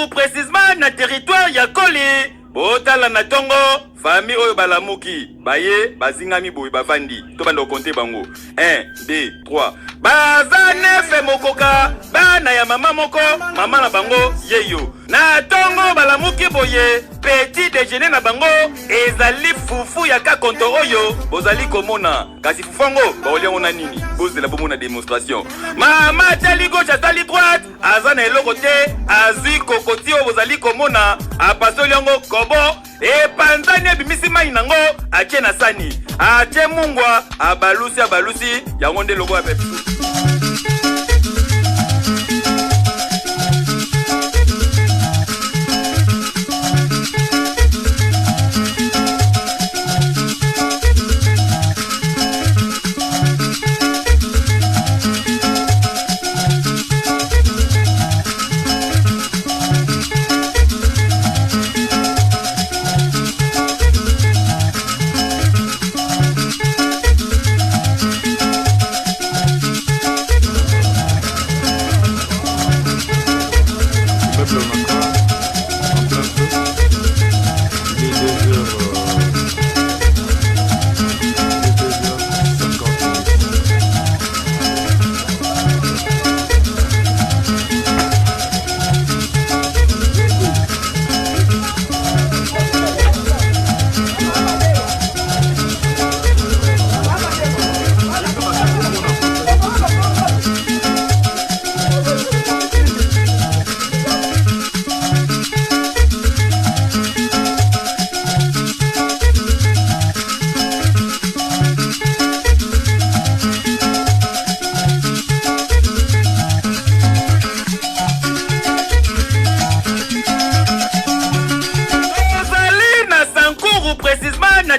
Sankuru précisément na territoire ya Koli. Botala na tongo famille oyo balamuki baye bazingami boy bavandi to bando compter bango 1 2 3 bazane fe mokoka bana ya mama moko mama na bango yeyo na tongo balamuki boye petit déjeuner na bango ezali fufu ya ka konto oyo bozali komona kasi fufango baoliango na nini bozela bomona démonstration mama tali gauche tali droite azana eloko te azui kokoti oyo bozali komona apasoli yango kobo e panzani ebimisi mai nango atie na sani atie mungwa abalusi yango nde logo ya Pepsi.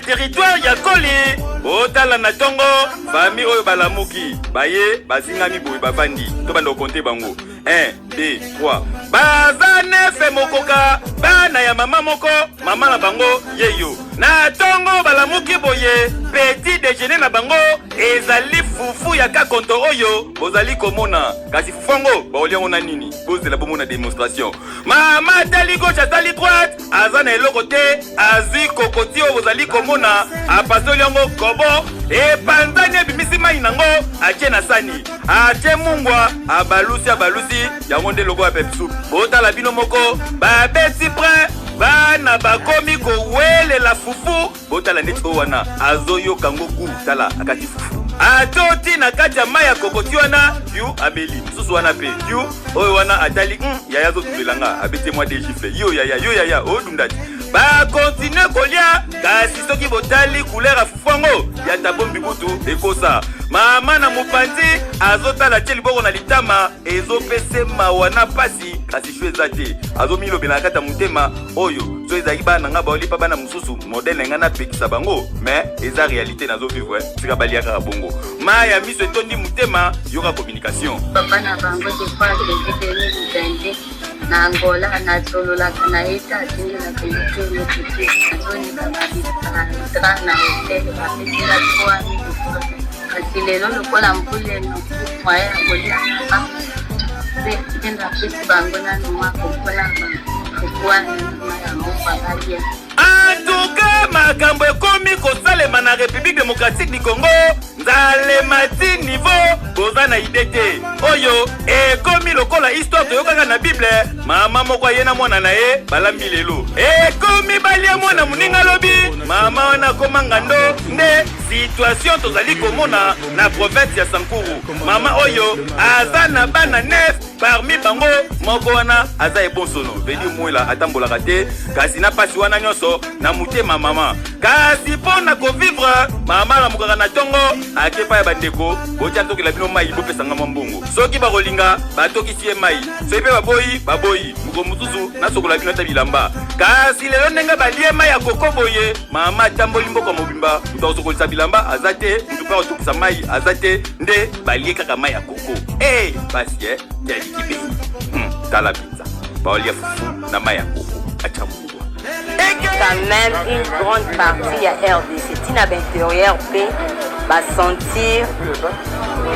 Territoire ya Koli botala na tongo famille oyo balamuki baye bazingami boy bavandi to bando compter bango 1 2 3 bazane fe mokoka bana ya mama moko mama na bango yeyo na tongo balamuki boye petit déjeuner na bango ezali fufu ya ka konto oyo bozali komona kasi fufango baoliango na nini bozela bomona démonstration mama tali gauche tali droite azana eloko te azui kokoti oyo bozali komona apasoli yango kobo e panzani ebimisi mai nango atie na sani atie mungwa abalusi yango nde logo ya Pepsi. Botala bino moko babeti pre bana bakomi kowelela fufu botala neti oyo wana azoyoka ngo gu tala akati fufu atoti na kati ya mai ya kokoti wana yu ameli susu wana pe yu oyo wana atali yaya zotulelanga abete mwa dejifle yo yaya odundati ba continue kolia kasi soki botali couleur afufango ya tabombi butu ekosa mama na mopanzi azotala tie liboko na litama ezopese mawana pasi kasi shwe zate azomilobela kata mutema oyo so ezaki bana nga baolipa bana mususu modele nga na pekisa bango mais eza réalité nazo vivre sika baliaka bongo maya miso etondi mutema yoka communication papa na bango de pas de na Angola na solola na eta tingi na pelike no kiti azoni kama bitra na hotel na pelika kwa kasi lelo lokola mpule no kwaya kolia se tenda pesi bango na nwa kokola kwa na mopagalia. En tout cas, makambo ekomi kosalema na République démocratique du Congo nzalema ti niveau boza na idete oyo ekomi lokola histoire toyokaka na Bible mama moko ayena mwana na ye balambi lelo ekomi balia mwana muninga lobi mama wana koma ngando nde situation tozali komona na province ya Sankuru mama oyo aza na bana 9 parmi bango moko wana aza ebonsono veli mwela atambolaka te kasi na pasi wana nyonso na mutema mama kasi pona ko vivre mama na mukaka na tongo akepa ya bandeko botia tokela bino mai bopesanga mbongo soki bakolinga batokisi ye mai soki pe baboyi muko mutusu na sokola bino ta bilamba kasi lelo ndenge balie mai ya koko boye mama tamboli mboko mobimba utakosokolisa bilamba azate ntupa otokisa mai azate nde balie kaka mai ya koko basi ya likibe tala pizza baolia fufu na mai ya koko achamu quand même une grande partie à RDC tina l'intérieur pe va sentir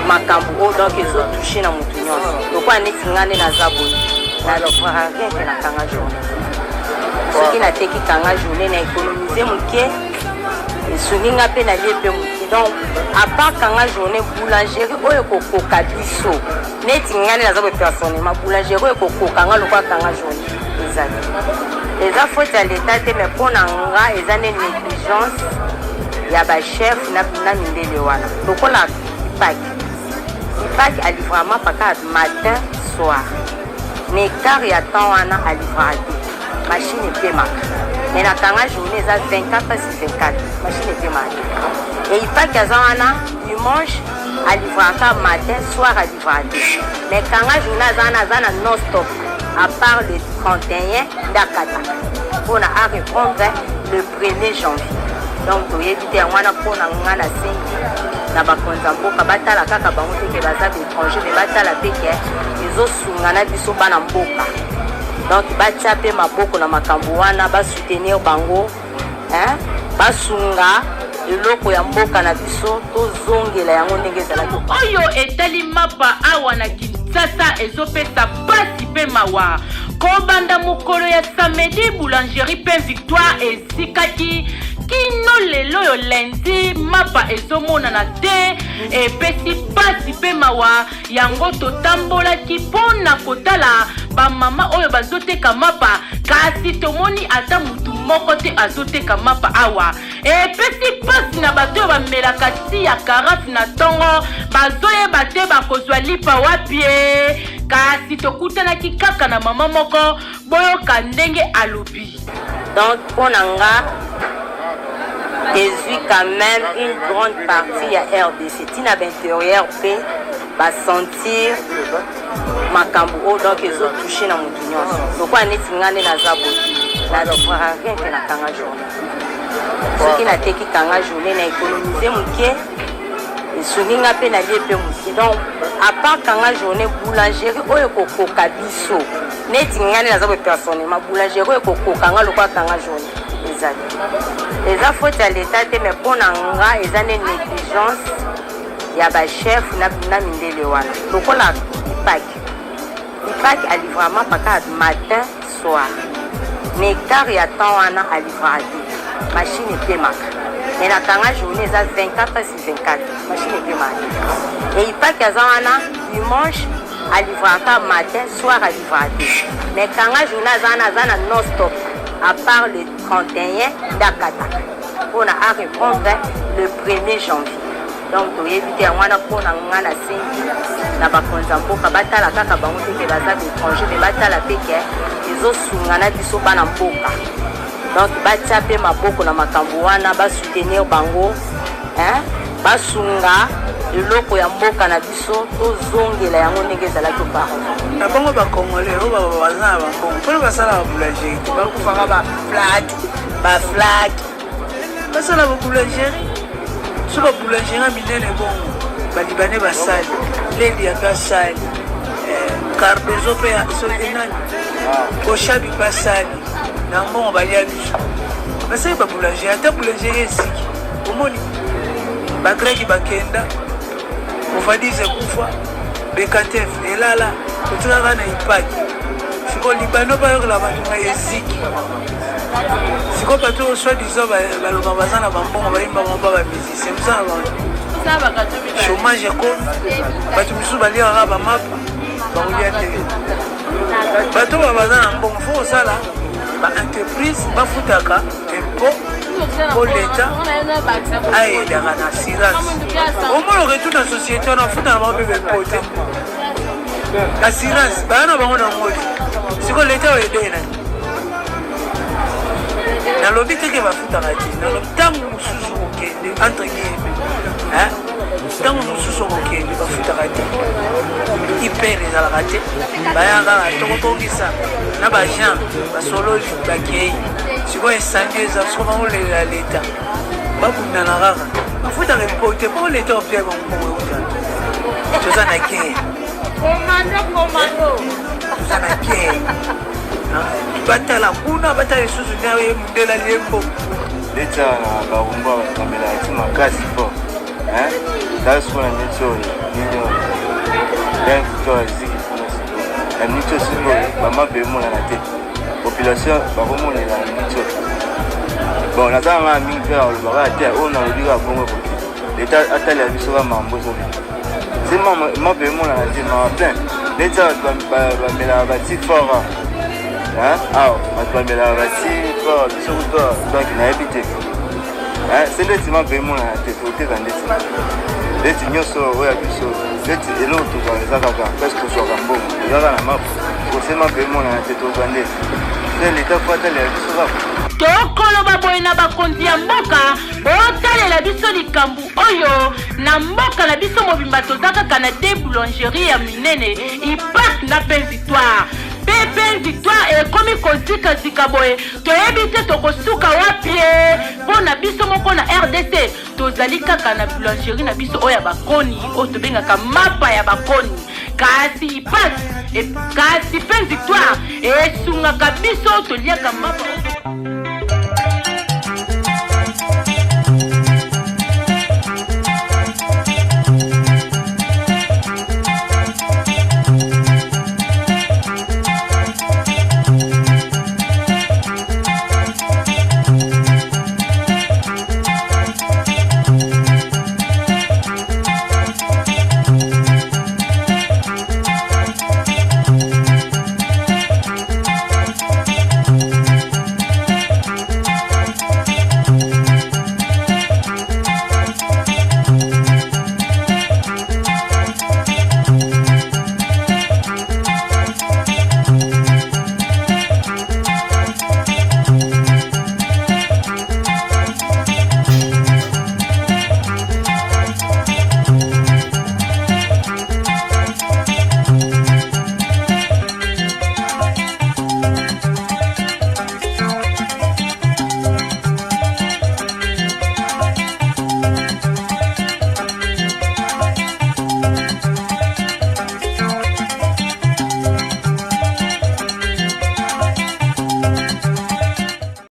makambo donc ils ont touché na mutu nyonso donc on est ngane na zaboni nalobwaka rien te na kanga journée soki nateki kanga journée na économiser moke esungi nga mpe nalie mpe moke donc apart kanga journée boulangerie oyo ekokoka biso neti ngani naza boye personnellement boulangerie oyo ekokoka nga lokwa kanga journée ezali eza faute ya leta te mais mpo na nga eza ne négligence ya bachef na mindele wana lokola ipaki alivrama paka matin soir mais quart ya temps wana alivraka te machine epemaka mais na kanga journée eza 24 sur 24 machine epemaka te et ipaki aza wana dimanche alivraka matin soir alivraka te mais kanga journée aza wana aza na non stop à part le 31 d'Akata pour à répondre le 1er janvier. Donc, tu es dit à moi pour na ngana sengi na bakonza mboka batala kaka bango te ke baza étranger mais batala pe ke izo sungana biso bana mboka. Donc batia pe maboko na makambo wana ba soutenir bango hein basunga eloko ya mboka na biso to zongela yango ndenge ezalaki oyo etali mapa awa na Kinshasa ezopesa pasi pe mawa kobanda mokolo ya samedi boulangerie pe victoire ezikaki kino lelo yo lundi mapa ezomonana te epesi pasi pe mawa yango totambolaki mpona kotala bamama oyo bazoteka mapa kasi tomoni ata mutu moko te azoteka mapa awa epesi pasi na bato oyo bamelaka ti ya karafe na ntongo bazoyeba te bakozwa lipa wapi kasi tokutanaki kaka na mama moko boyoka ndenge alobi donc mpona nga ezwi quand même une grande partie ya RDC tina baintérieur mpe basentir makambo oyo donc ezotouche na motu nyonso lokwa neti nga nde naza boye nalobwaka rien te na kanga journée soki nateki kanga journée na économiser moke esungi nga mpe nalie mpe moke donc apart kanga journée boulangerie oyo ekokoka biso neti nga nde naza boye personnellement boulangerie oyo ekokoka nga lokwa kanga journée ezali eza faute ya leta te mais mpo na nga eza ne négligence ya bachef na mindele wana lokola ipaki alivrama paka matin soir mais quart ya temps wana alivraka te machine epemaka mais na kanga journée eza 24 sur 24 machine epemaka te et ipaki aza wana dimanche alivraka matin soir alivraka te mais kanga journée aza wana aza na non stop à part le 31 d'Akata pour à répondre le 1er janvier. Donc, tu éviter à moi pour na sengi na bakonza mboka batala kaka bango te ke baza étranger mais batala pe ke izo sungana biso bana mboka. Donc, batia pe maboko na makambo wana ba soutenir bango hein basunga eloko ya mboka na biso to zongela yango ndenge ezalaki auparavant. Na bango ba congolais o ba baza ba kongo pona basala ba boulangerie ba kufaka ba flat basala ba boulangerie so ba boulangerie minene bongo ba libanais basali lendi ya basali carbezo pe so enani oshabi basali na mbongo ba lia biso basali ba boulangerie ata boulangerie siki omoni ba greki bakenda ofadize kufa bekatef elala kutukaka na ipaki siko libano bayokola bantu na eziki siko bato soi-disant baloba baza na bambongo bayimba mamba bamusicien mosala bantu chômage ekomi bato misusu baliaka bamapa bakolia te bato baza na mbongo fo kosala baentreprise bafutaka impôt pour l'État aidaka na assurance omoloka etu na société wana afutaka bango mpe bepote assurance baya na bango nango te siko l'État oede nani nalobi teke bafutaka te nalobi ntango mosusu kokende entre guillemets ntango mosusu kokende bafutaka te hyper ezalaka te baya kaka tokotokisa na bagen basololi bakei sikoyo esangi eza siko bangolela leta babundana kaka bafutaka epote mpo leta opia bango eutana toza na guerre toza na guerre batala kuna batala lisusu naye mundela liembo leta na barumba bakamela ati makasi po tasukuna neti oyo nini oyo donc to eziki mpona sikoyo la nicho siko mama bemo na te population ba komo la nicho bon na zanga mingi pe au ba te on a le ga bongo ko l'état atali biso ba mambo so c'est mama bemo na te ma plein l'état ba mela ba ti fort hein ah ba mela ba ti fort biso ko donc na habité hein c'est le tima bemo na te to te zandeti leti nyonso oya biso leti eloko tozaleza kaka parce que tozwaka mbongo ezaka na mapo kosema bemo na te tozande te leta fo atalela biso kaka tokoloba boye na bakonzi ya mboka botalela biso likambo oyo na mboka na biso mobimba toza kaka na de boulangerie ya minene ipak na Pain Victoire Pain Victoire ekomi kozikazika boye toyebi te tokosuka wapi mpo na biso moko na RDC tozali kaka na boulangerie na biso oyo ya bakoni oyo tobengaka mapa ya bakoni kasi ipak kasi Pain Victoire esungaka biso toliaka mapa